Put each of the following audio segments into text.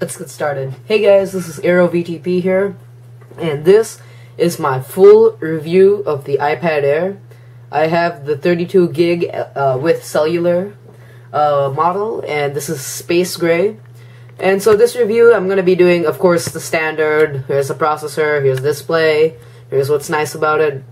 Let's get started. Hey guys, this is AeroVTP here, and this is my full review of the iPad Air. I have the 32 gig with cellular model, and this is space gray. And so this review, I'm going to be doing, of course, the standard. Here's the processor, here's the display, here's what's nice about it.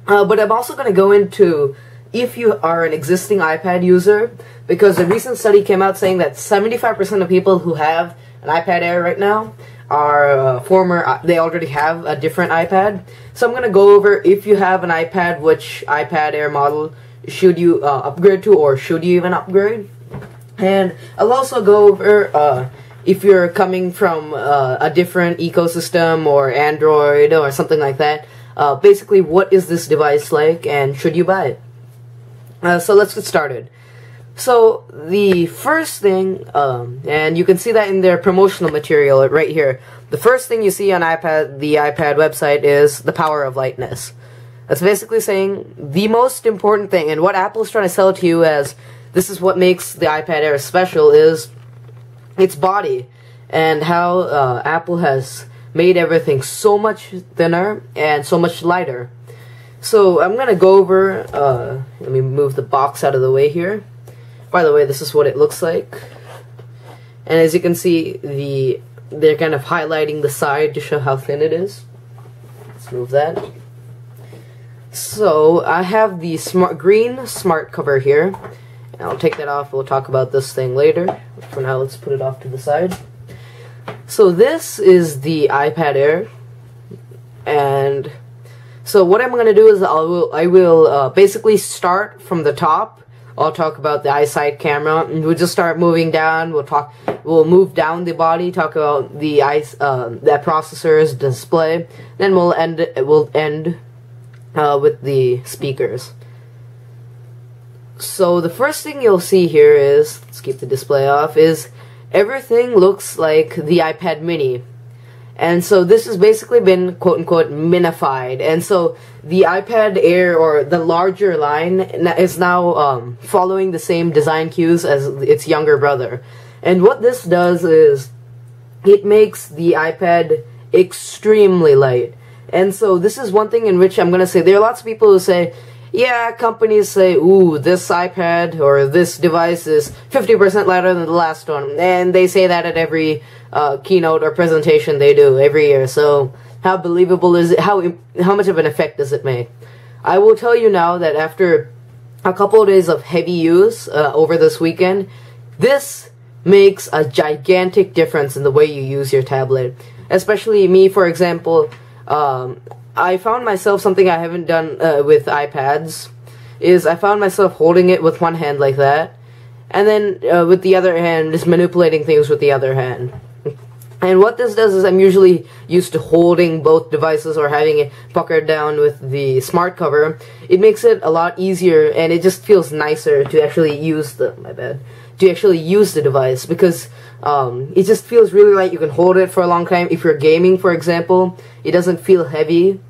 But I'm also going to go into if you are an existing iPad user, because a recent study came out saying that 75% of people who have an iPad Air right now are they already have a different iPad. So I'm going to go over if you have an iPad, which iPad Air model should you upgrade to, or should you even upgrade. And I'll also go over if you're coming from a different ecosystem or Android or something like that. Basically, what is this device like, and should you buy it? So let's get started. So the first thing, and you can see that in their promotional material right here, the first thing you see on the iPad website is the power of lightness. That's basically saying the most important thing, and what Apple's trying to sell to you as this is what makes the iPad Air special, is its body, and how Apple has made everything so much thinner and so much lighter. So I'm going to go over, let me move the box out of the way here. By the way, this is what it looks like. And as you can see, they're kind of highlighting the side to show how thin it is. Let's move that. So I have the green smart cover here. And I'll take that off. We'll talk about this thing later. For now, let's put it off to the side. So this is the iPad Air. And so what I'm going to do is I will basically start from the top. I'll talk about the eyesight camera, and we'll just start moving down. We'll move down the body, talk about the processor's display. Then we'll end with the speakers. So the first thing you'll see here is, let's keep the display off, is everything looks like the iPad mini. And so this has basically been quote-unquote minified. And so the iPad Air, or the larger line, is now following the same design cues as its younger brother. And what this does is it makes the iPad extremely light. And so this is one thing in which I'm going to say there are lots of people who say, yeah, companies say, ooh, this iPad or this device is 50% lighter than the last one. And they say that at every keynote or presentation they do every year. So how believable is it? How much of an effect does it make? I will tell you now that after a couple of days of heavy use over this weekend, this makes a gigantic difference in the way you use your tablet. Especially me, for example. I found myself, something I haven't done with iPads, is I found myself holding it with one hand like that, and then with the other hand just manipulating things with the other hand. And what this does is I'm usually used to holding both devices or having it puckered down with the smart cover. It makes it a lot easier, and it just feels nicer to actually use the device, because it just feels really light. You can hold it for a long time. If you're gaming, for example, it doesn't feel heavy.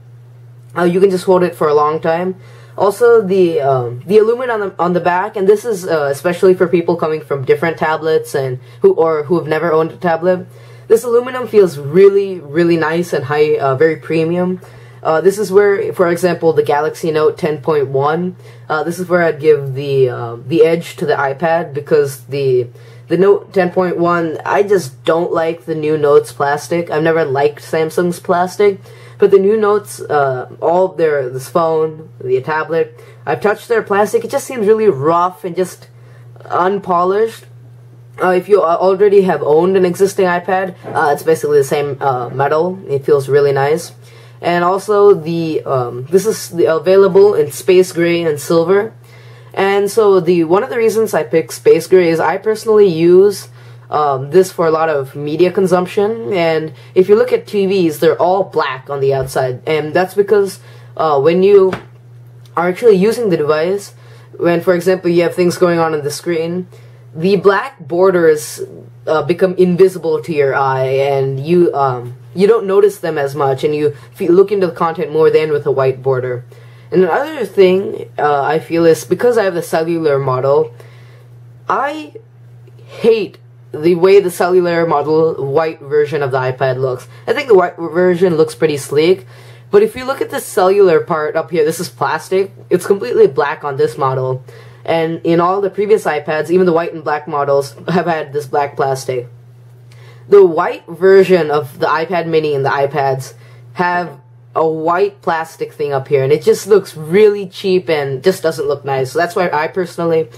You can just hold it for a long time. Also, the aluminum on the back, and this is especially for people coming from different tablets and who have never owned a tablet. This aluminum feels really, really nice and high, very premium. This is where, for example, the Galaxy Note 10.1. This is where I'd give the edge to the iPad, because the Note 10.1, I just don't like the new Note's plastic. I've never liked Samsung's plastic, but the new Notes, this phone, the tablet, I've touched their plastic. It just seems really rough and just unpolished. If you already have owned an existing iPad, it's basically the same metal. It feels really nice. And also, this is available in space gray and silver. And so one of the reasons I picked space gray is I personally use this for a lot of media consumption. And if you look at TVs, they're all black on the outside. And that's because when you are actually using the device, when, for example, you have things going on the screen, the black borders become invisible to your eye, and you don't notice them as much, and you look into the content more than with a white border. And another thing I feel is, because I have the cellular model, I hate the way the cellular model white version of the iPad looks. I think the white version looks pretty sleek, but if you look at the cellular part up here, this is plastic. It's completely black on this model, and in all the previous iPads, even the white and black models have had this black plastic. The white version of the iPad mini and the iPads have a white plastic thing up here, and it just looks really cheap and just doesn't look nice. So that's why I personally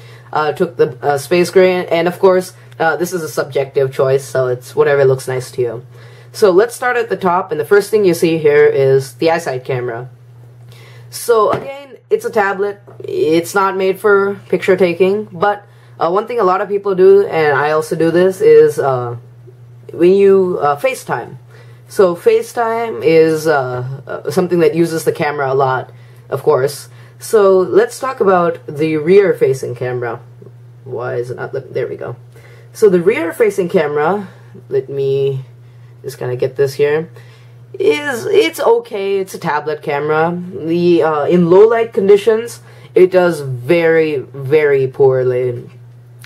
took the space gray, and of course this is a subjective choice, so it's whatever looks nice to you. So let's start at the top, and the first thing you see here is the iSight camera. So again, it's a tablet. It's not made for picture taking, but one thing a lot of people do, and I also do this, is when you FaceTime. So FaceTime is something that uses the camera a lot, of course. So let's talk about the rear-facing camera. Why is it not? There we go. So the rear-facing camera, let me just kind of get this here, it's okay. It's a tablet camera. In low light conditions, it does very, very poorly.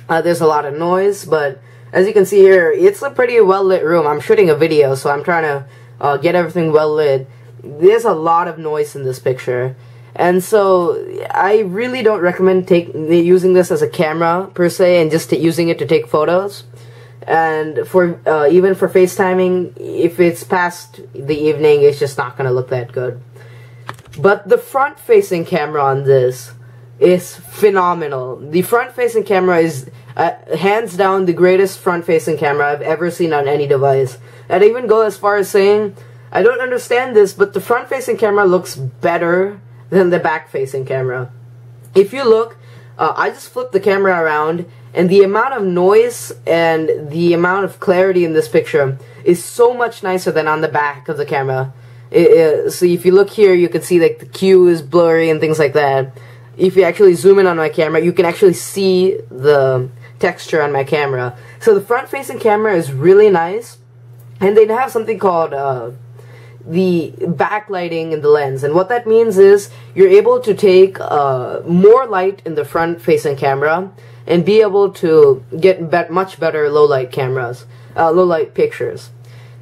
There's a lot of noise, but as you can see here, it's a pretty well-lit room. I'm shooting a video, so I'm trying to get everything well-lit. There's a lot of noise in this picture. And so, I really don't recommend using this as a camera, per se, and just using it to take photos. And for even for FaceTiming, if it's past the evening, it's just not going to look that good. But the front-facing camera on this is phenomenal. The front-facing camera is hands down the greatest front-facing camera I've ever seen on any device. I'd even go as far as saying, I don't understand this, but the front-facing camera looks better than the back-facing camera. If you look, I just flipped the camera around, and the amount of noise and the amount of clarity in this picture is so much nicer than on the back of the camera. So if you look here, you can see like the Q is blurry and things like that. If you actually zoom in on my camera, you can actually see the texture on my camera. So the front-facing camera is really nice, and they have something called the backlighting in the lens, and what that means is you're able to take more light in the front-facing camera and be able to get much better low-light cameras, low-light pictures.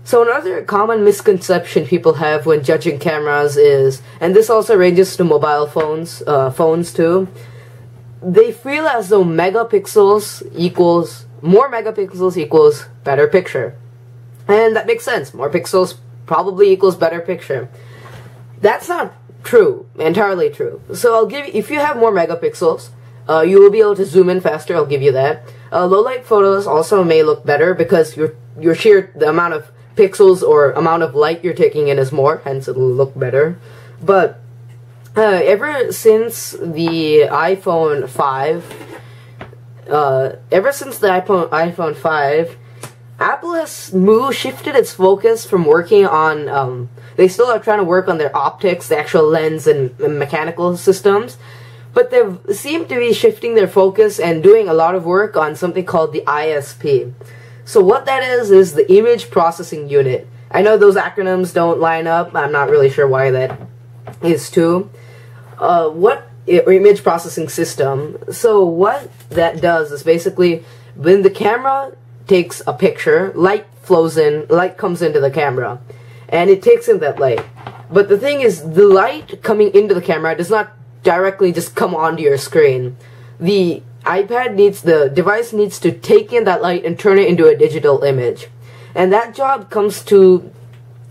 So another common misconception people have when judging cameras is, and this also ranges to mobile phones, phones too, they feel as though more megapixels equals better picture. And that makes sense. More pixels probably equals better picture. That's not true, entirely true. So I'll give you, if you have more megapixels, you will be able to zoom in faster, I'll give you that. Low light photos also may look better because the amount of pixels or amount of light you're taking in is more, hence it'll look better. But ever since the iPhone 5, Apple has shifted its focus from working on, they still are trying to work on their optics, the actual lens and mechanical systems, but they've seemed to be shifting their focus and doing a lot of work on something called the ISP. So what that is the image processing unit. I know those acronyms don't line up, I'm not really sure why that is too. Image processing system. So what that does is basically when the camera takes a picture, light comes into the camera, and it takes in that light. But the thing is, the light coming into the camera does not directly just come onto your screen. The device needs to take in that light and turn it into a digital image. And that job comes to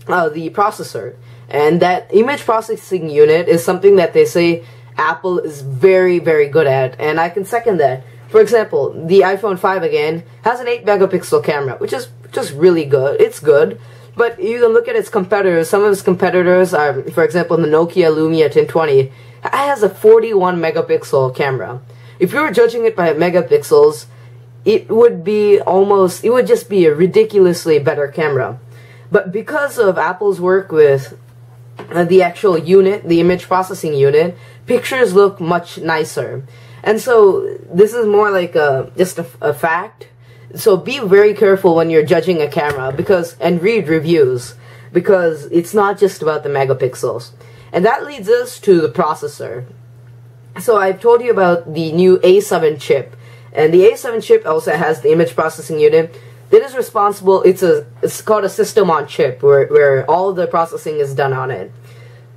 the processor. And that image processing unit is something that they say Apple is very, very good at, and I can second that. For example, the iPhone 5 again has an 8 megapixel camera, which is just really good. It's good, but you can look at its competitors. Some of its competitors are, for example, the Nokia Lumia 1020 has a 41 megapixel camera. If you were judging it by megapixels, it would just be a ridiculously better camera. But because of Apple's work with the actual unit, the image processing unit, pictures look much nicer. And so this is more like just a fact. So be very careful when you're judging a camera and read reviews, because it's not just about the megapixels. And that leads us to the processor. So I've told you about the new A7 chip. And the A7 chip also has the image processing unit. that is responsible. It's called a system on chip, where all the processing is done on it.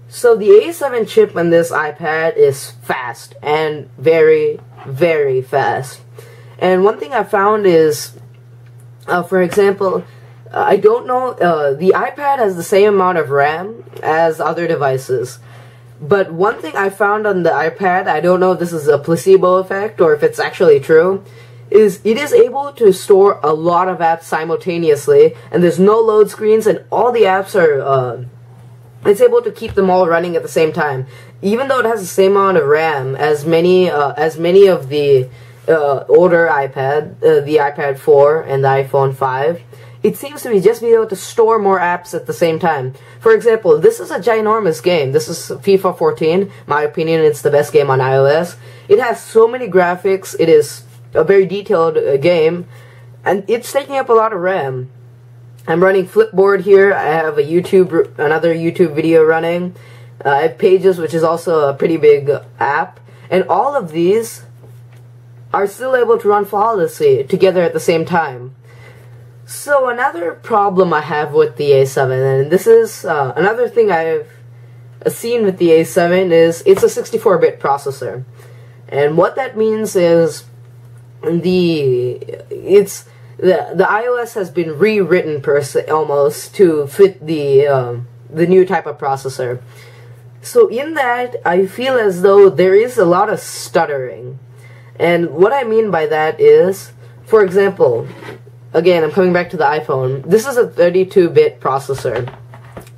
So the A7 chip on this iPad is fast, and very, very fast. And one thing I found is, for example, I don't know, the iPad has the same amount of RAM as other devices. But one thing I found on the iPad, I don't know if this is a placebo effect or if it's actually true, is it is able to store a lot of apps simultaneously, and there's no load screens, and all the apps are, it's able to keep them all running at the same time. Even though it has the same amount of RAM as many of the older iPad, the iPad 4 and the iPhone 5, it seems to be just being able to store more apps at the same time. For example, this is a ginormous game. This is FIFA 14. In my opinion, it's the best game on iOS. It has so many graphics. It is a very detailed game, and it's taking up a lot of RAM. I'm running Flipboard here. I have another YouTube video running. I have Pages, which is also a pretty big app, and all of these are still able to run flawlessly together at the same time. So another problem I have with the A7, and this is another thing I've seen with the A7, is it's a 64-bit processor. And what that means is the iOS has been rewritten almost to fit the new type of processor. So in that, I feel as though there is a lot of stuttering. And what I mean by that is, for example, again, I'm coming back to the iPhone. This is a 32-bit processor,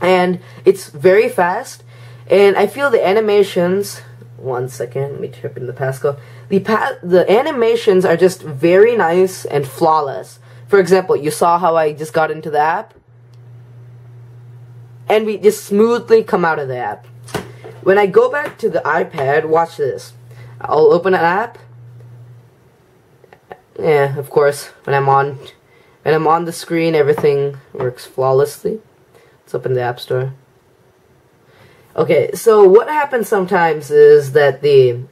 and it's very fast, and I feel the animations, one second, let me type in the passcode. The animations are just very nice and flawless. For example, you saw how I just got into the app, and we just smoothly come out of the app. When I go back to the iPad, watch this. I'll open an app. Yeah, of course, when I'm on the screen, everything works flawlessly. Let's open the App Store. Okay, so what happens sometimes is that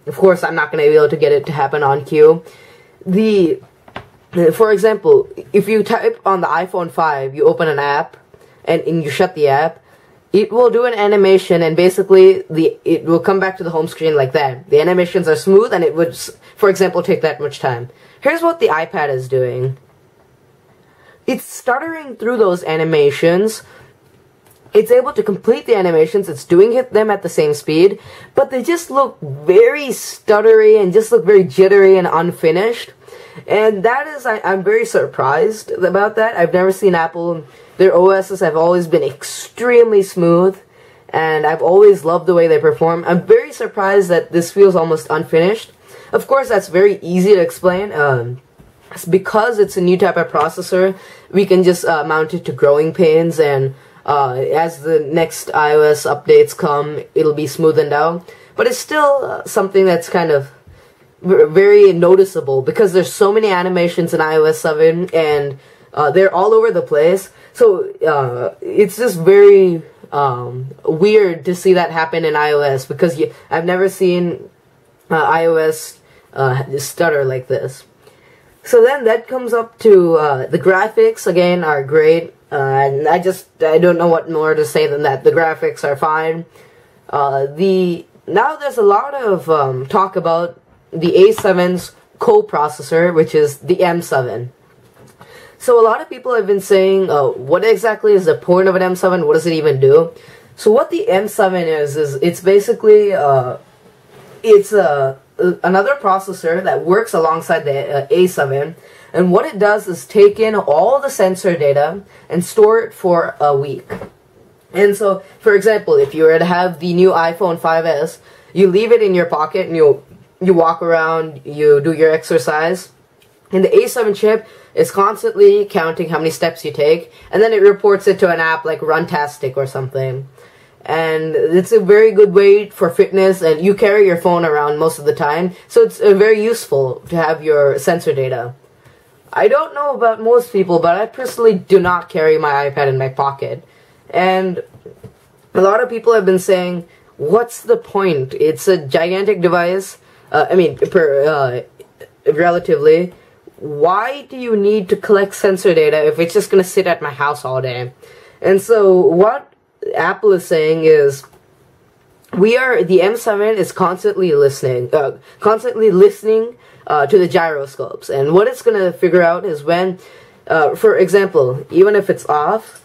of course, I'm not going to be able to get it to happen on cue. For example, if you type on the iPhone 5, you open an app, and you shut the app, it will do an animation, and basically, it will come back to the home screen like that. The animations are smooth, and it would, for example, take that much time. Here's what the iPad is doing. It's stuttering through those animations. It's able to complete the animations. It's doing them at the same speed, but they just look very stuttery and just look very jittery and unfinished. And that is, I'm very surprised about that. I've never seen Apple, their OSs have always been extremely smooth, and I've always loved the way they perform. I'm very surprised that this feels almost unfinished. Of course, that's very easy to explain. Because it's a new type of processor, we can just mount it to growing pains, and as the next iOS updates come, it'll be smoothened out. But it's still something that's kind of very noticeable, because there's so many animations in iOS 7, and they're all over the place. So it's just very weird to see that happen in iOS, because I've never seen iOS stutter like this. So then that comes up to the graphics, again, are great, and I don't know what more to say than that. The graphics are fine. Now there's a lot of talk about the A7's co-processor, which is the M7. So a lot of people have been saying, what exactly is the point of an M7? What does it even do? So what the M7 is it's basically, it's another processor that works alongside the A7, and what it does is take in all the sensor data and store it for a week. And so, for example, if you were to have the new iPhone 5S, you leave it in your pocket and you walk around, you do your exercise, and the A7 chip is constantly counting how many steps you take, and then it reports it to an app like Runtastic or something. And it's a very good way for fitness, and you carry your phone around most of the time, so it's very useful to have your sensor data. I don't know about most people, but I personally do not carry my iPad in my pocket. And a lot of people have been saying, what's the point? It's a gigantic device, relatively. why do you need to collect sensor data if it's just going to sit at my house all day? And so what Apple is saying is, the M7 is constantly listening to the gyroscopes, and what it's going to figure out is when, for example, even if it's off,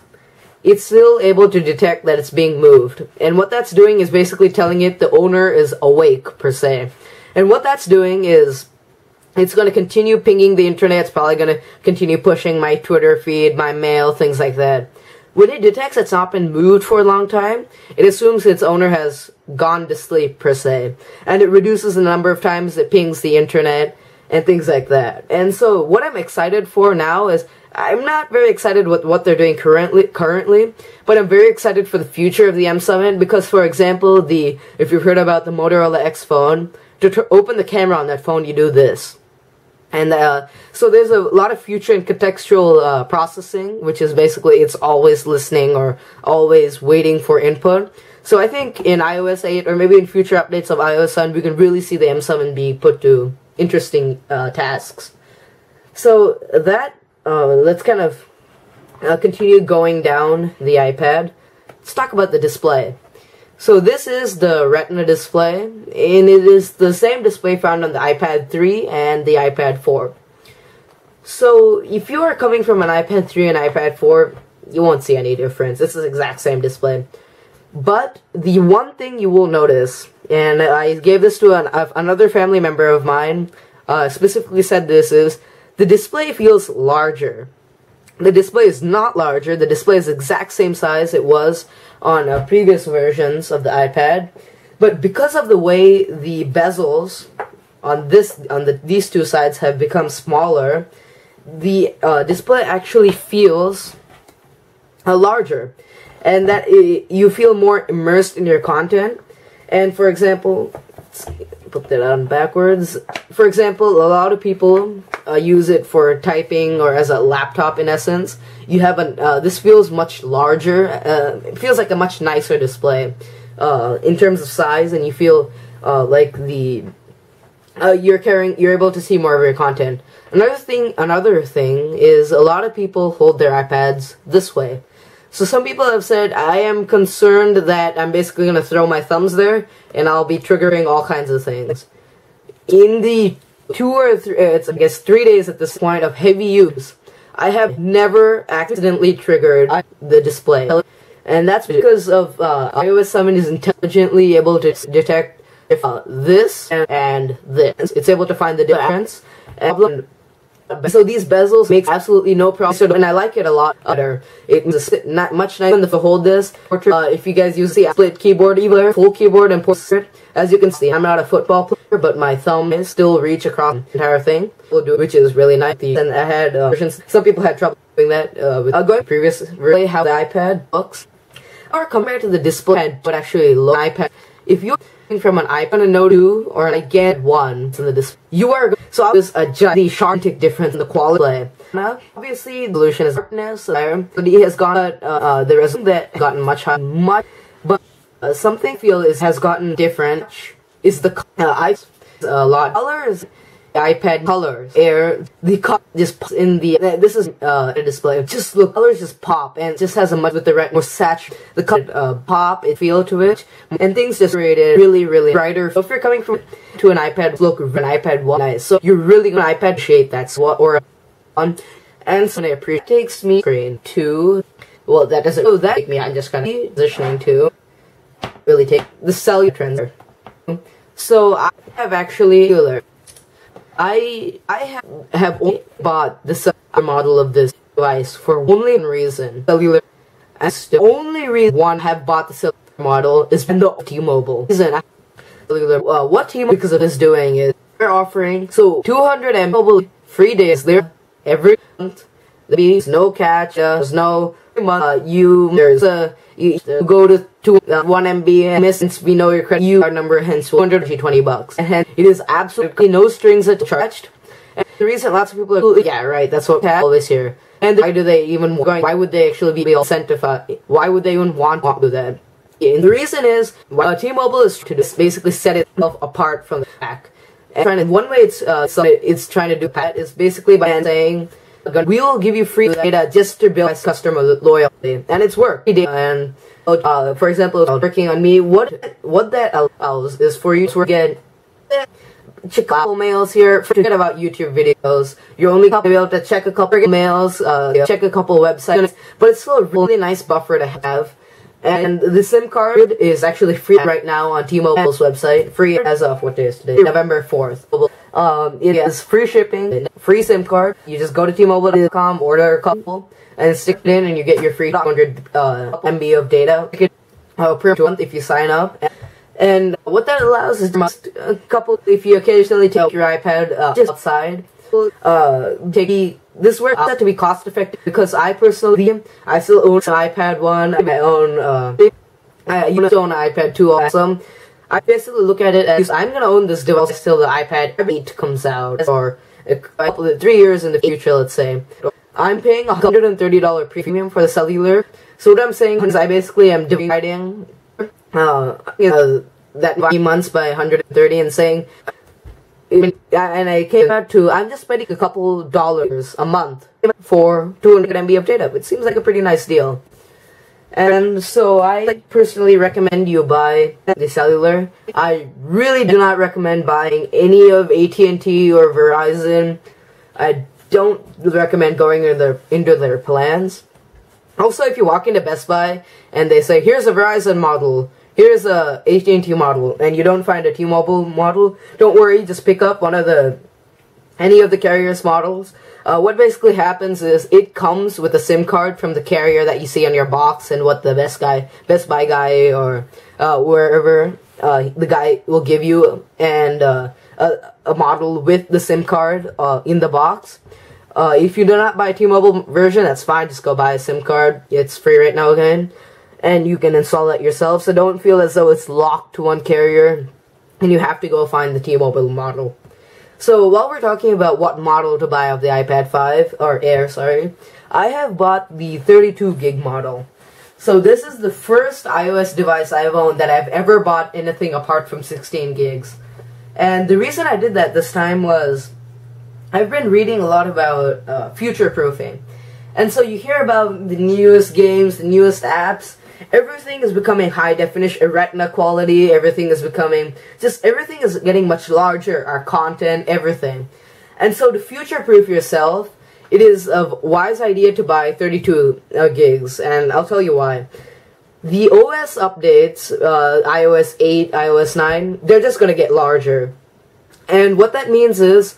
it's still able to detect that it's being moved. And what that's doing is basically telling it the owner is awake, per se. And what that's doing is, it's going to continue pinging the internet. It's probably going to continue pushing my Twitter feed, my mail, things like that. When it detects it's not been moved for a long time, it assumes its owner has gone to sleep, per se. And it reduces the number of times it pings the internet and things like that. And so what I'm excited for now is, I'm not very excited with what they're doing currently, but I'm very excited for the future of the M7 because, for example, if you've heard about the Motorola X phone, to open the camera on that phone, you do this. And so there's a lot of future and contextual processing, which is basically it's always listening or always waiting for input. So I think in iOS 8 or maybe in future updates of iOS 7, we can really see the M7 be put to interesting tasks. So that, let's kind of continue going down the iPad. Let's talk about the display. So this is the Retina display, and it is the same display found on the iPad 3 and the iPad 4. So if you are coming from an iPad 3 and iPad 4, you won't see any difference. It's the exact same display. But the one thing you will notice, and I gave this to another family member of mine, specifically said this, is the display feels larger. The display is not larger. The display is the exact same size it was on previous versions of the iPad, but because of the way the bezels on these two sides have become smaller, the display actually feels larger, and that you feel more immersed in your content. And for example, let's put that on backwards. For example, a lot of people use it for typing or as a laptop in essence. You have this feels much larger. It feels like a much nicer display in terms of size, and you feel like you're able to see more of your content. Another thing is a lot of people hold their iPads this way. So some people have said, I am concerned that I'm basically going to throw my thumbs there, and I'll be triggering all kinds of things. In the 2 or 3, it's I guess 3 days at this point of heavy use, I have never accidentally triggered the display. And that's because of iOS 7 is intelligently able to detect if this and this. It's able to find the difference. And so these bezels make absolutely no problem, and I like it a lot better. It's not much nicer to hold this. If you guys use the split keyboard, either full keyboard and portrait, as you can see, I'm not a football player, but my thumb still reach across the entire thing, which is really nice. And I had versions. Some people had trouble doing that with going previous really how the iPad looks, or compared to the display, but actually low iPad. If you're from an iPad, a Note 2, or an iPad 1 to the display, you are going to adjust the sharp difference in the quality. Now, obviously, the solution is darkness. But it has got the resolution that gotten much higher, but something I feel has gotten different is the a lot colors. iPad colors, the color just pops in the, this is a display, just look, colors just pop, and it just has a much with the red, more saturated, the color pop, it feel to it, and things just created really brighter. So if you're coming from to an iPad, look, an iPad 1, nice, so you're really gonna iPad shape that's what, or on, and so it takes me screen to, well, that doesn't, oh, that make me, I'm just kind of positioning to really take the cellular trends. So I have actually, I have only bought the cellular model of this device for only one reason. Cellular. And the only reason I have bought the cellular model is the T-Mobile. What T-Mobile because of this doing is they're offering 200 mobile free days there every month. There's no catch. There's no month. You go to 1 MB and miss, we know your credit card number, hence $220. And hence, it is absolutely no strings attached. And the reason lots of people are, yeah, right, that's what always here. And why do they even why would they actually be incentivized? Why would they even want to do that? And the reason is, T-Mobile is to basically set itself apart from the pack. And one way it's trying to do that is basically by saying, we will give you free data just to build customer loyalty, and it's worked. And for example, working on me, what that allows is for you to get check a couple mails here. Forget about YouTube videos. You're only be able to check a couple mails, check a couple websites, but it's still a really nice buffer to have. And the SIM card is actually free right now on T-Mobile's website. Free as of, what day is today? November 4th. It is free shipping, free SIM card. You just go to T-Mobile.com, order a couple, and stick it in, and you get your free 200 MB of data per month if you sign up. And what that allows is a couple, if you occasionally take your iPad just outside, this works out to be cost effective because I personally, I still own an iPad 1, I own, I own an iPad 2 also. I basically look at it as, I'm gonna own this device till the iPad 8 comes out, or 3 years in the future, let's say. I'm paying $130 premium for the cellular, so what I'm saying is I basically am dividing that 3 months by 130 and saying, and I came out to, I'm just spending a couple dollars a month for 200 MB of data. It seems like a pretty nice deal. And so I personally recommend you buy the cellular. I really do not recommend buying any of AT&T or Verizon. I don't recommend going into their plans. Also, if you walk into Best Buy and they say, here's a Verizon model, here's a AT&T model, and you don't find a T-Mobile model, don't worry, just pick up any of the carrier's models. What basically happens is it comes with a SIM card from the carrier that you see on your box and what the Best Buy guy or wherever the guy will give you, and a model with the SIM card in the box. If you do not buy a T-Mobile version, that's fine, just go buy a SIM card. It's free right now again. And you can install it yourself, so don't feel as though it's locked to one carrier and you have to go find the T-Mobile model. So while we're talking about what model to buy of the iPad 5, or Air, sorry, I have bought the 32 gig model. So this is the first iOS device I've owned that I've ever bought anything apart from 16 gigs. And the reason I did that this time was, I've been reading a lot about future-proofing. And so you hear about the newest games, the newest apps. Everything is becoming high definition, retina quality, everything is getting much larger, our content, everything. And so to future-proof yourself, it is a wise idea to buy 32 gigs, and I'll tell you why. The OS updates, iOS 8, iOS 9, they're just going to get larger. And what that means is,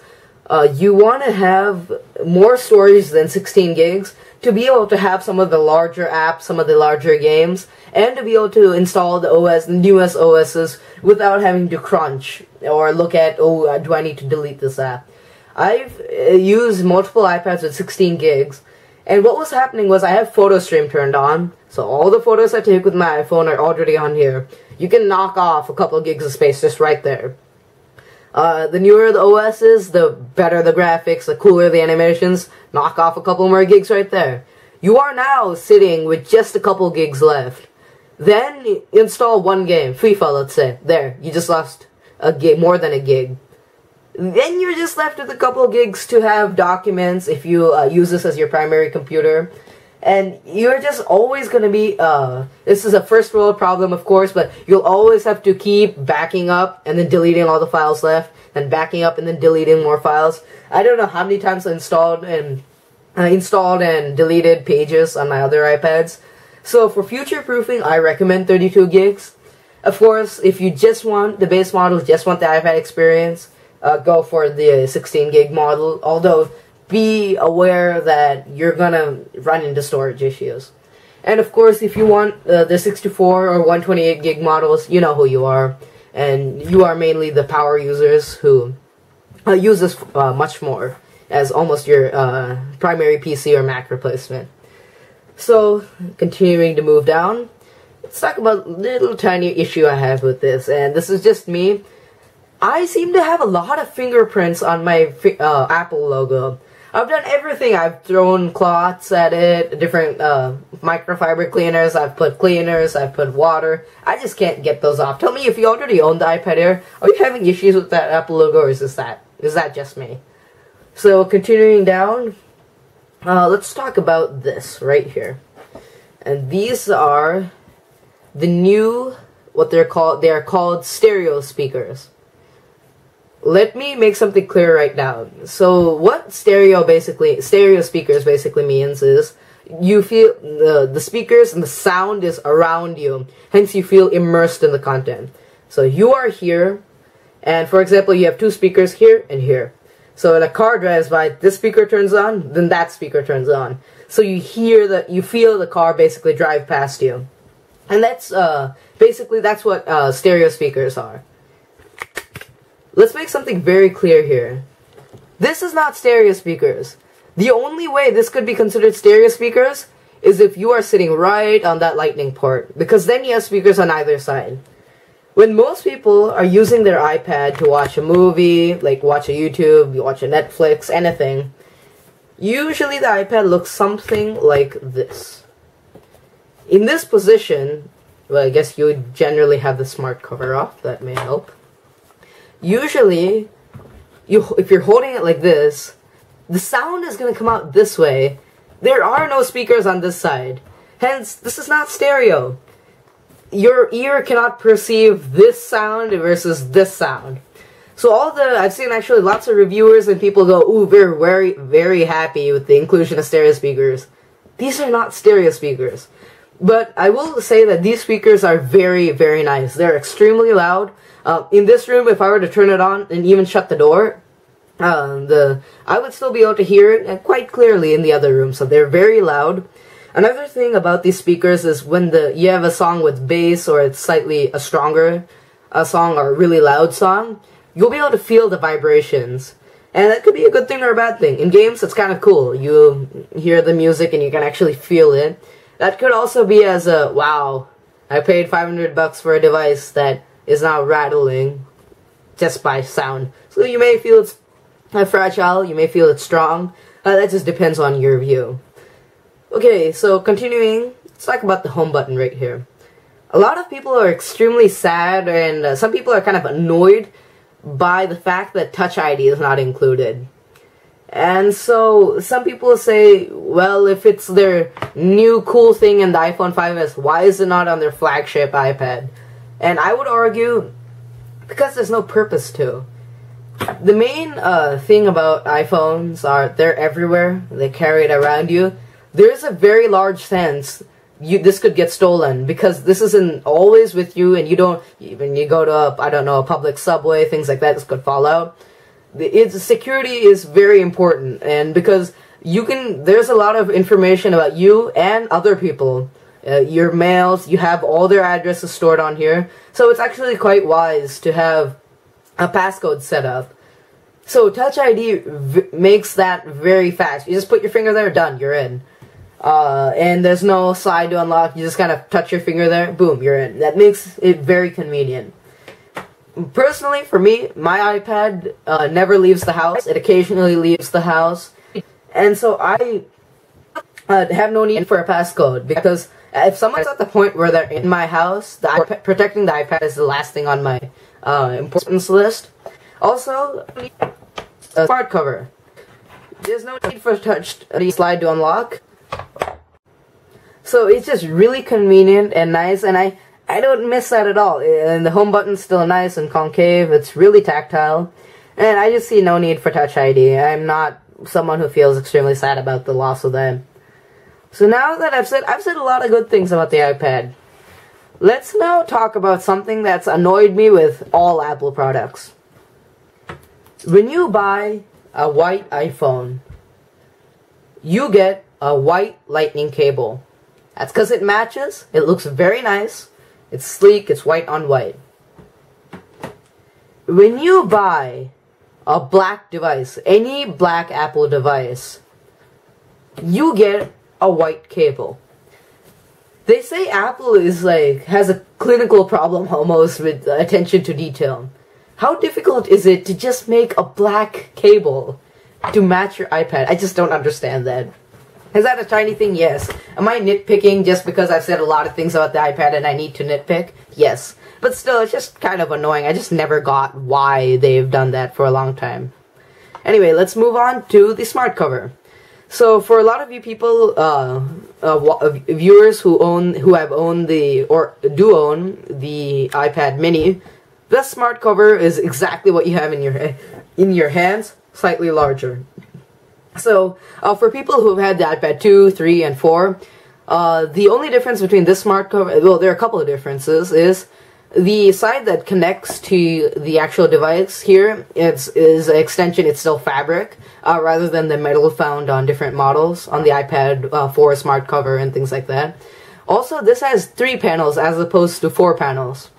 you want to have more storage than 16 gigs to be able to have some of the larger apps, some of the larger games, and to be able to install the newest OSs without having to crunch or look at, oh, do I need to delete this app? I've used multiple iPads with 16 gigs, and what was happening was I have PhotoStream turned on, so all the photos I take with my iPhone are already on here. You can knock off a couple of gigs of space just right there. The newer the OS is, the better the graphics, the cooler the animations. Knock off a couple more gigs right there. You are now sitting with just a couple gigs left. Then install one game, FIFA, let's say. There, you just lost a gig, more than a gig. Then you're just left with a couple gigs to have documents if you use this as your primary computer. And you're just always going to be, this is a first world problem, of course, but you'll always have to keep backing up and then deleting all the files left, and backing up and then deleting more files. I don't know how many times I installed and deleted pages on my other iPads. So for future-proofing, I recommend 32 gigs. Of course, if you just want the base model, just want the iPad experience, go for the 16 gig model, although be aware that you're gonna run into storage issues. And of course, if you want the 64 or 128 gig models, you know who you are. And you are mainly the power users who use this much more as almost your primary PC or Mac replacement. So, continuing to move down, let's talk about a little tiny issue I have with this. And this is just me. I seem to have a lot of fingerprints on my Apple logo. I've done everything. I've thrown cloths at it, different microfiber cleaners. I've put cleaners. I've put water. I just can't get those off. Tell me if you already own the iPad Air. Are you having issues with that Apple logo, or is that just me? So continuing down, let's talk about this right here. And these are the new, what they're called. They are called stereo speakers. Let me make something clear right now. So what stereo speakers basically means is you feel the speakers and the sound is around you, hence you feel immersed in the content. So you are here, and for example, you have two speakers here and here. So when a car drives by, this speaker turns on, then that speaker turns on. So you feel the car basically drive past you. And that's basically that's what stereo speakers are. Let's make something very clear here. This is not stereo speakers. The only way this could be considered stereo speakers is if you are sitting right on that lightning port, because then you have speakers on either side. When most people are using their iPad to watch a movie, like watch a YouTube, you watch a Netflix, anything, usually the iPad looks something like this. In this position, well, I guess you would generally have the smart cover off, that may help. Usually, if you're holding it like this, the sound is going to come out this way. There are no speakers on this side. Hence, this is not stereo. Your ear cannot perceive this sound versus this sound. So I've seen actually lots of reviewers and people go, ooh, we're very, very happy with the inclusion of stereo speakers. These are not stereo speakers. But I will say that these speakers are very, very nice. They're extremely loud. In this room, if I were to turn it on and even shut the door, I would still be able to hear it quite clearly in the other room. So they're very loud. Another thing about these speakers is when you have a song with bass, or it's slightly a stronger song or a really loud song, you'll be able to feel the vibrations. And that could be a good thing or a bad thing. In games, it's kind of cool. You hear the music and you can actually feel it. That could also be as a, wow, I paid $500 for a device that is now rattling just by sound. So you may feel it's fragile, you may feel it's strong. That just depends on your view. Okay, so continuing, let's talk about the home button right here. A lot of people are extremely sad, and some people are kind of annoyed by the fact that Touch ID is not included. And so some people say, well, if it's their new cool thing in the iPhone 5s, why is it not on their flagship iPad? And I would argue, because there's no purpose to. The main thing about iPhones are they're everywhere. They carry it around you. There's a very large sense this could get stolen, because this isn't always with you, and when you go to a public subway, things like that, this could fall out. Security is very important, and because there's a lot of information about you and other people. Your mails, you have all their addresses stored on here, so it's actually quite wise to have a passcode set up. So Touch ID makes that very fast. You just put your finger there, done, you're in. And there's no slide to unlock, you just kind of touch your finger there, boom, you're in. That makes it very convenient. Personally, for me, my iPad never leaves the house. It occasionally leaves the house. And so I have no need for a passcode, because if someone's at the point where they're in my house, protecting the iPad is the last thing on my importance list. Also, a smart cover. There's no need for slide to unlock. So it's just really convenient and nice, and I don't miss that at all. And the home button's still nice and concave. It's really tactile. And I just see no need for Touch ID. I'm not someone who feels extremely sad about the loss of that. So now that I've said a lot of good things about the iPad, let's now talk about something that's annoyed me with all Apple products. When you buy a white iPhone, you get a white lightning cable. That's because it matches, it looks very nice, it's sleek, it's white on white. When you buy a black device, any black Apple device, you get a white cable. They say Apple has a clinical problem almost with attention to detail. How difficult is it to just make a black cable? to match your iPad. I just don't understand that. Is that a tiny thing? Yes. Am I nitpicking just because I've said a lot of things about the iPad and I need to nitpick? Yes. But still, it's just kind of annoying. I just never got why they've done that for a long time. Anyway, let's move on to the smart cover. So for a lot of you people, viewers who have owned or do own the iPad mini, the smart cover is exactly what you have in your hands, slightly larger. So for people who've had the iPad 2, 3, and 4, the only difference between this smart cover, well, there are a couple of differences, is the side that connects to the actual device here is an extension. It's still fabric, rather than the metal found on different models on the iPad 4 smart cover and things like that. Also, this has 3 panels as opposed to 4 panels.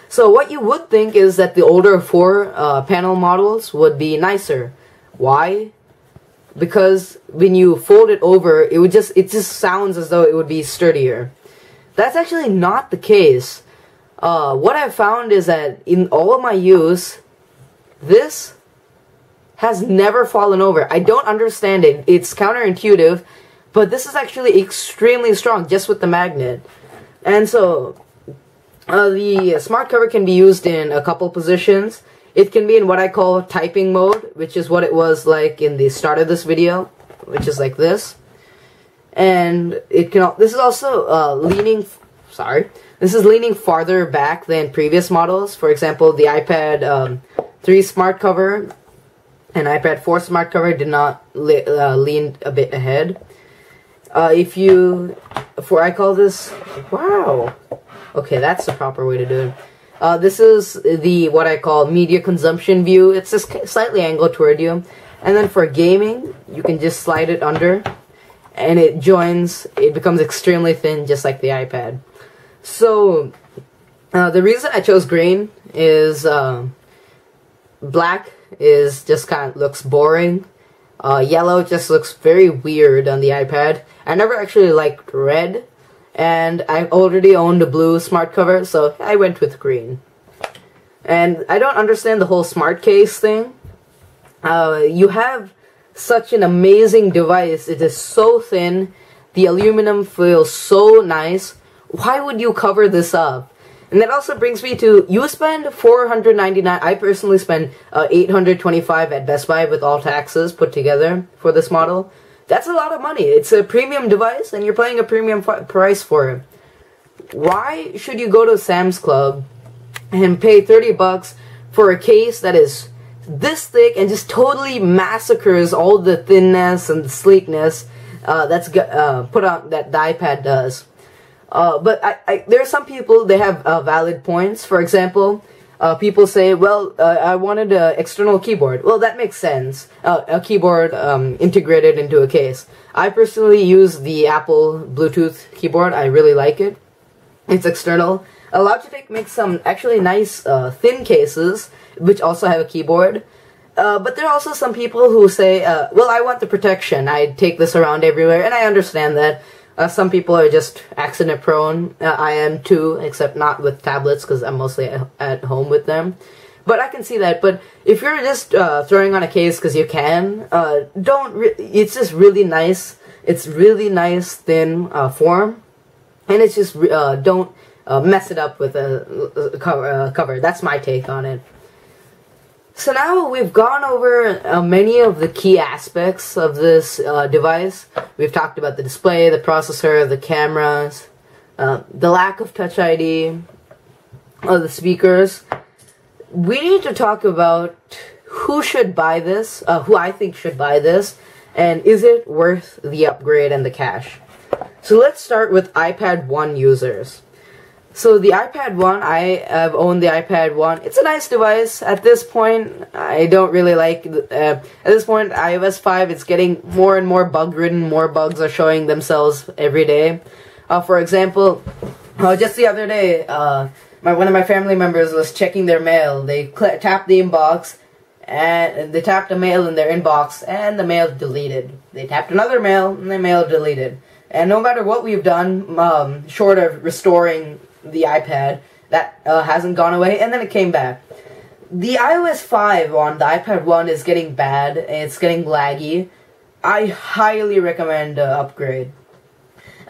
So what you would think is that the older 4 panel models would be nicer. Why? Because when you fold it over, it just sounds as though it would be sturdier. That's actually not the case. What I've found is that in all of my use, this has never fallen over. I don't understand it. It's counterintuitive, but this is actually extremely strong just with the magnet. And so, the smart cover can be used in a couple positions. It can be in what I call typing mode, which is what it was like in the start of this video, which is like this. And this is also this is leaning farther back than previous models. For example, the iPad 3 smart cover and iPad 4 smart cover did not lean a bit ahead. I call this, wow. Okay, that's the proper way to do it. This is what I call media consumption view. It's just slightly angled toward you. And then for gaming, you can just slide it under, and it becomes extremely thin, just like the iPad. So, the reason I chose green is, black just kind of looks boring. Yellow just looks very weird on the iPad. I never actually liked red. And I've already owned a blue smart cover, so I went with green. And I don't understand the whole smart case thing. You have such an amazing device. It is so thin. The aluminum feels so nice. Why would you cover this up? And that also brings me to, you spend $499. I personally spend $825 at Best Buy with all taxes put together for this model. That's a lot of money. It's a premium device, and you're paying a premium price for it. Why should you go to Sam's Club and pay $30 for a case that is this thick and just totally massacres all the thinness and the sleekness that's put on that the iPad does? But there are some people, they have valid points. For example, people say, well, I wanted an external keyboard. Well, that makes sense. A keyboard integrated into a case. I personally use the Apple Bluetooth keyboard. I really like it. It's external. Logitech makes some actually nice thin cases, which also have a keyboard. But there are also some people who say, well, I want the protection. I take this around everywhere, and I understand that. Some people are just accident prone. I am too, except not with tablets because I'm mostly at home with them. But I can see that. But if you're just throwing on a case because you can, it's just really nice. It's really nice thin form, and it's just don't mess it up with a cover. That's my take on it. So now we've gone over many of the key aspects of this device. We've talked about the display, the processor, the cameras, the lack of Touch ID, the speakers. We need to talk about who should buy this, who I think should buy this, and is it worth the upgrade and the cash. So let's start with iPad 1 users. So the iPad 1, I have owned the iPad 1. It's a nice device. At this point, I don't really like, at this point, iOS 5, it's getting more and more bug-ridden. More bugs are showing themselves every day. For example, just the other day, one of my family members was checking their mail. They tapped the inbox, and they tapped a mail in their inbox, and the mail deleted. They tapped another mail, and the mail deleted. And no matter what we've done, short of restoring the iPad, that hasn't gone away, and then it came back. The iOS 5 on the iPad 1 is getting bad, and it's getting laggy. I highly recommend upgrade.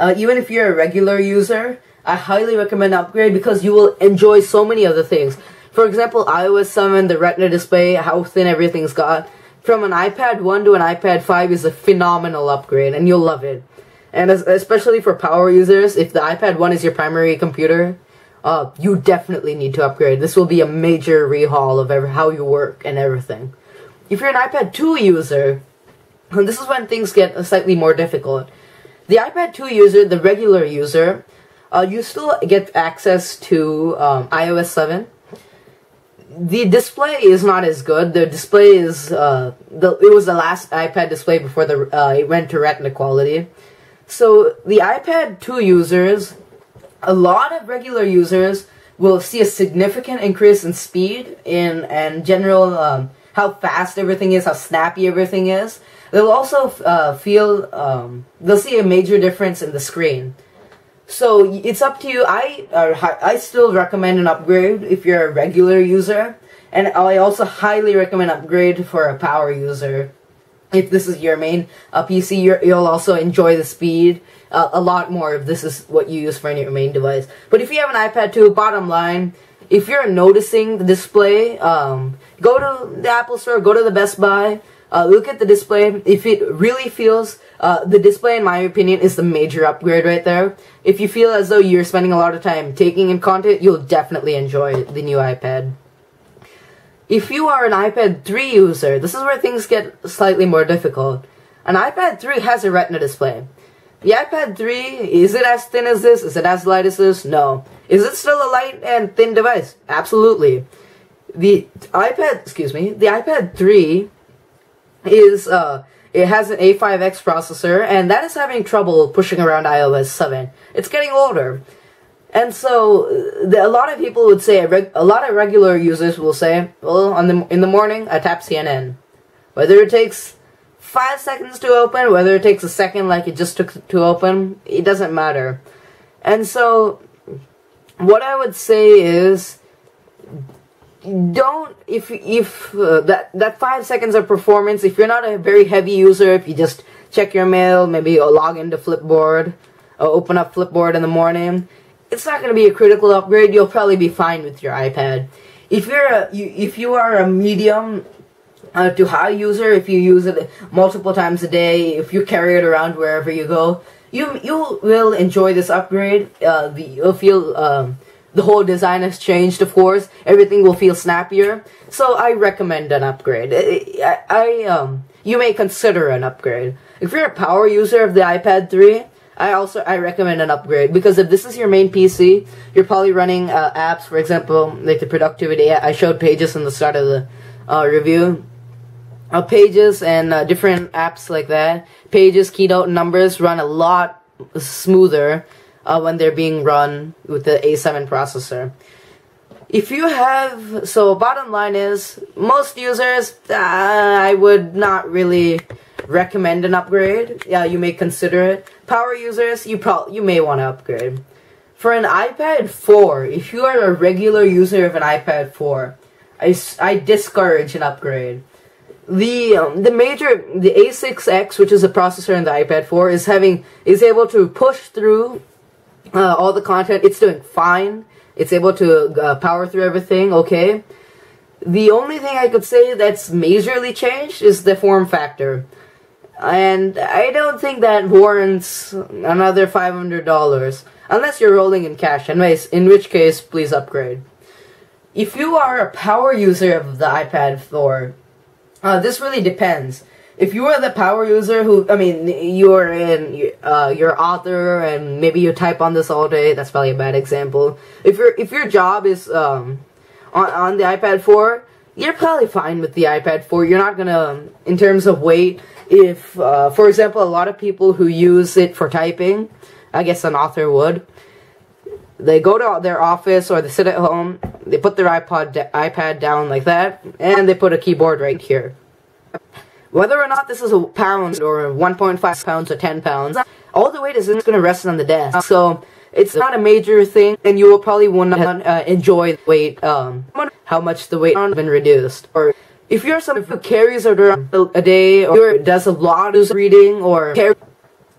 Even if you're a regular user, I highly recommend upgrade because you will enjoy so many other things. For example, iOS 7, the Retina display, how thin everything's got. From an iPad 1 to an iPad 5 is a phenomenal upgrade, and you'll love it. And especially for power users, if the iPad 1 is your primary computer, you definitely need to upgrade. This will be a major rehaul of how you work and everything. If you're an iPad 2 user, and this is when things get slightly more difficult. The iPad 2 user, the regular user, you still get access to iOS 7. The display is not as good. The display is it was the last iPad display before it went to Retina quality. So the iPad 2 users, a lot of regular users will see a significant increase in speed and general how fast everything is, how snappy everything is. They'll also they'll see a major difference in the screen. So it's up to you. I still recommend an upgrade if you're a regular user, and I also highly recommend upgrade for a power user. If this is your main PC, you'll also enjoy the speed a lot more if this is what you use for your main device. But if you have an iPad 2, bottom line, if you're noticing the display, go to the Apple Store, go to the Best Buy, look at the display. If it really feels, the display, in my opinion, is the major upgrade right there. If you feel as though you're spending a lot of time taking in content, you'll definitely enjoy the new iPad. If you are an iPad 3 user, this is where things get slightly more difficult. An iPad 3 has a Retina display. The iPad 3, is it as thin as this? Is it as light as this? No. Is it still a light and thin device? Absolutely. The iPad 3 is, it has an A5X processor, and that is having trouble pushing around iOS 7. It's getting older. And so, a lot of people would say, a lot of regular users will say, well, in the morning, I tap CNN. Whether it takes 5 seconds to open, whether it takes a second like it just took to open, it doesn't matter. And so, what I would say is, don't, if that 5 seconds of performance, if you're not a very heavy user, if you just check your mail, maybe you'll log into Flipboard, or open up Flipboard in the morning, it's not going to be a critical upgrade. You'll probably be fine with your iPad. If you are a medium to high user, if you use it multiple times a day, if you carry it around wherever you go, you will enjoy this upgrade. You'll feel the whole design has changed, of course. Everything will feel snappier. So I recommend an upgrade. You may consider an upgrade. If you're a power user of the iPad 3, I recommend an upgrade, because if this is your main PC, you're probably running apps, for example, like the productivity. I showed Pages in the start of the review. Pages and different apps like that. Pages, Keynote, and Numbers run a lot smoother when they're being run with the A7 processor. If you have, so bottom line is, most users, I would not really recommend an upgrade. Yeah, you may consider it. Power users, you may want to upgrade. For an iPad 4, if you are a regular user of an iPad 4, I discourage an upgrade. The A6X, which is a processor in the iPad 4, is able to push through all the content. It's doing fine. It's able to power through everything, okay. The only thing I could say that's majorly changed is the form factor. And I don't think that warrants another $500, unless you're rolling in cash, in which case, please upgrade. If you are a power user of the iPad 4, this really depends. If you are the power user you're author and maybe you type on this all day, that's probably a bad example. If your job is on the iPad 4, you're probably fine with the iPad 4. You're not gonna, in terms of weight, if, for example, a lot of people who use it for typing, I guess an author would, they go to their office or they sit at home, they put their iPad down like that, and they put a keyboard right here. Whether or not this is a pound or 1.5 pounds or 10 pounds, all the weight is going to rest on the desk. So it's not a major thing, and you will probably want to enjoy the weight, how much the weight has been reduced. Or if you're someone who carries it around a day, or does a lot of reading, or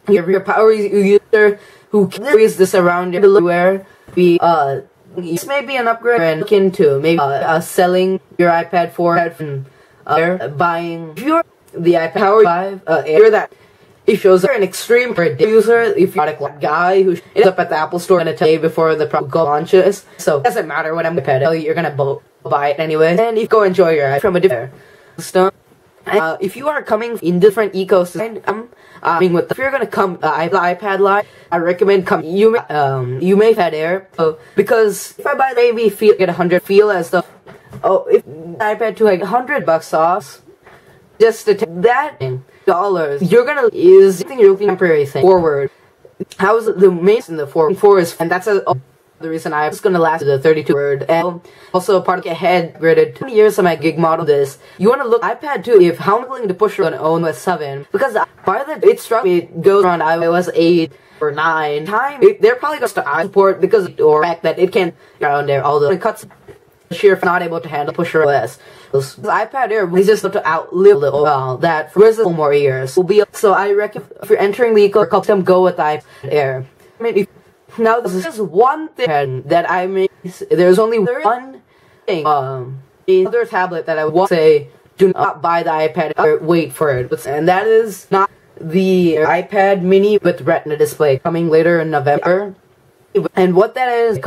your power user who carries this around everywhere, this may be an upgrade and look into maybe selling your iPad 4 and buying the iPad Power 5 Air that it shows an extreme for a user if you're not a guy who ends up at the Apple Store in a day before the product launches. So it doesn't matter what I'm going to tell you, you're going to buy it anyway, and you go enjoy your iPad from a different system. If you are coming in different ecosystems, if you're gonna come the iPad line, I recommend you may iPad Air, because if I buy maybe get 100 feel as the if iPad to like $100 off, just to take that dollars, you're gonna you're looking temporary thing forward. How is the main in the 4 is, and that's the reason I was going to last the 32 word, and also part of the head graded 20 years of my gig model. This you want to look iPad 2 if how I'm willing to push on own with 7, because by the it struck me it goes around iOS 8 or 9 time they're probably going to start support because or fact that it can around there, although it cuts sheer for not able to handle pusher OS. The iPad Air is just to outlive that for a couple more years. So I recommend if you're entering the ecosystem, go with the iPad Air. I mean, now, this is one thing that I mean, there's only one thing, other tablet that I would say, do not buy the iPad or wait for it, and that is not the iPad mini with Retina display coming later in November. And what that is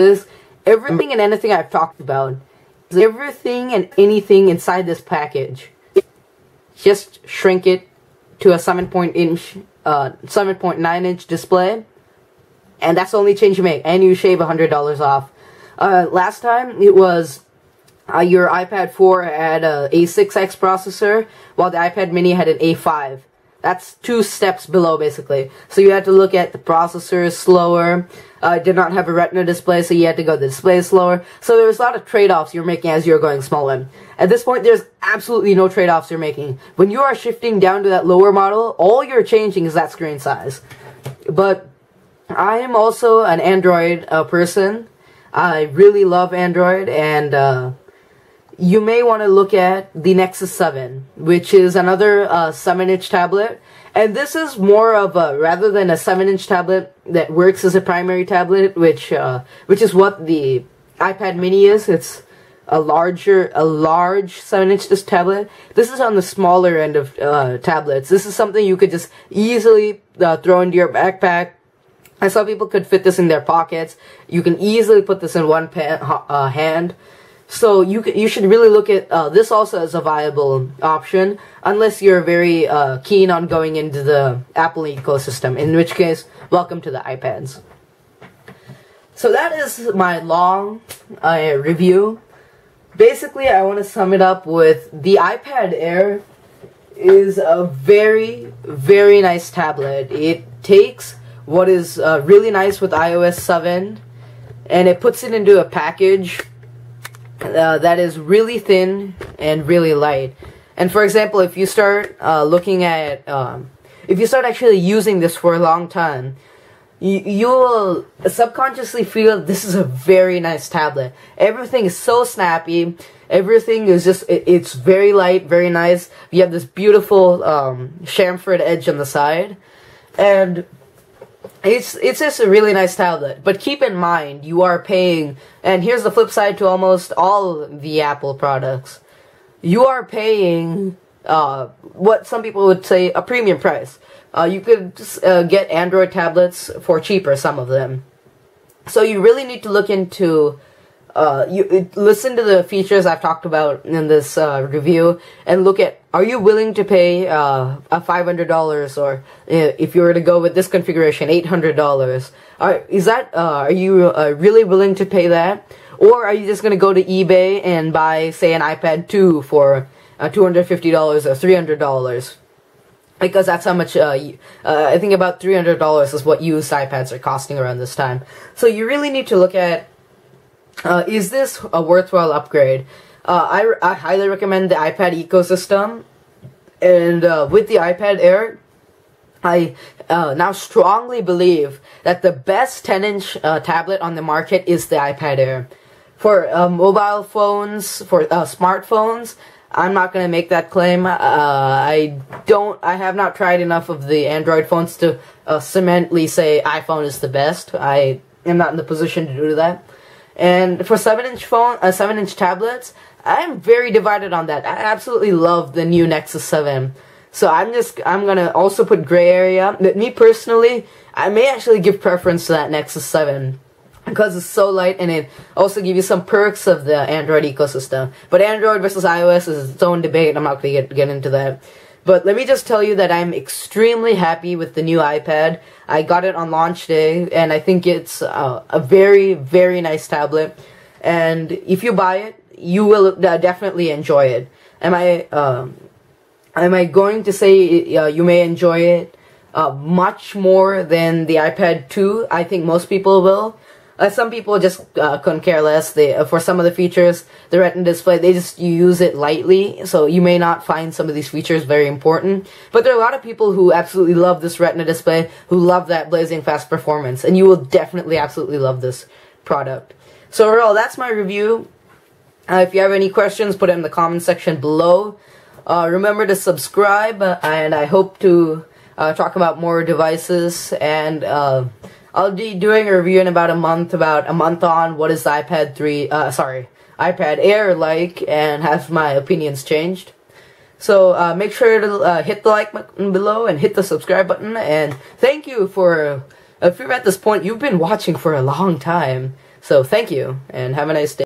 everything and anything I've talked about, is everything and anything inside this package. Just shrink it to a 7.9 inch display. And that's the only change you make, and you shave $100 off. Last time, it was your iPad 4 had a A6X processor, while the iPad mini had an A5. That's 2 steps below, basically. So you had to look at the processor is slower, did not have a Retina display, so you had to go the display slower. So there was a lot of trade-offs you're making as you're going smaller. At this point, there's absolutely no trade-offs you're making. When you are shifting down to that lower model, all you're changing is that screen size. But I am also an Android person. I really love Android, and you may want to look at the Nexus 7, which is another 7-inch tablet. And this is more of a, rather than a 7-inch tablet that works as a primary tablet, which is what the iPad mini is. It's a large 7-inch tablet. This is on the smaller end of tablets. This is something you could just easily throw into your backpack. I saw people could fit this in their pockets. You can easily put this in one hand. So you should really look at this also as a viable option, unless you're very keen on going into the Apple ecosystem, in which case, welcome to the iPads. So that is my long review. Basically, I want to sum it up with the iPad Air is a very, very nice tablet. It takes what is really nice with iOS 7, and it puts it into a package that is really thin and really light. And for example, if you start looking at, if you start actually using this for a long time, you will subconsciously feel this is a very nice tablet. Everything is so snappy. Everything is just, it's very light, very nice. You have this beautiful chamfered edge on the side. And it's just a really nice tablet. But keep in mind, you are paying, and here's the flip side to almost all the Apple products. You are paying what some people would say a premium price. You could just, get Android tablets for cheaper, some of them. So you really need to look into, listen to the features I've talked about in this review, and look at, are you willing to pay a $500, or if you were to go with this configuration, $800? Are you really willing to pay that? Or are you just going to go to eBay and buy, say, an iPad 2 for $250 or $300? Because that's how much, I think about $300 is what used iPads are costing around this time. So you really need to look at, is this a worthwhile upgrade? I highly recommend the iPad ecosystem, and with the iPad Air, I now strongly believe that the best 10-inch tablet on the market is the iPad Air. For mobile phones, for smartphones, I'm not going to make that claim. I have not tried enough of the Android phones to cemently say iPhone is the best. I am not in the position to do that. And for 7-inch tablets, I'm very divided on that. I absolutely love the new Nexus 7. So I'm gonna also put gray area. But me personally, I may actually give preference to that Nexus 7 because it's so light and it also gives you some perks of the Android ecosystem. But Android versus iOS is its own debate. I'm not gonna get into that. But let me just tell you that I'm extremely happy with the new iPad. I got it on launch day, and I think it's a very, very nice tablet. And if you buy it, you will definitely enjoy it. Am I going to say you may enjoy it much more than the iPad 2? I think most people will. Some people just couldn't care less. For some of the features, the Retina display, they just use it lightly, so you may not find some of these features very important. But there are a lot of people who absolutely love this Retina display, who love that blazing fast performance, and you will definitely absolutely love this product. So overall, that's my review. If you have any questions, put it in the comment section below. Remember to subscribe, and I hope to talk about more devices, and I'll be doing a review in about a month on what is the iPad Air like, and have my opinions changed. So make sure to hit the like button below and hit the subscribe button, and thank you for, if you're at this point, you've been watching for a long time, so thank you, and have a nice day.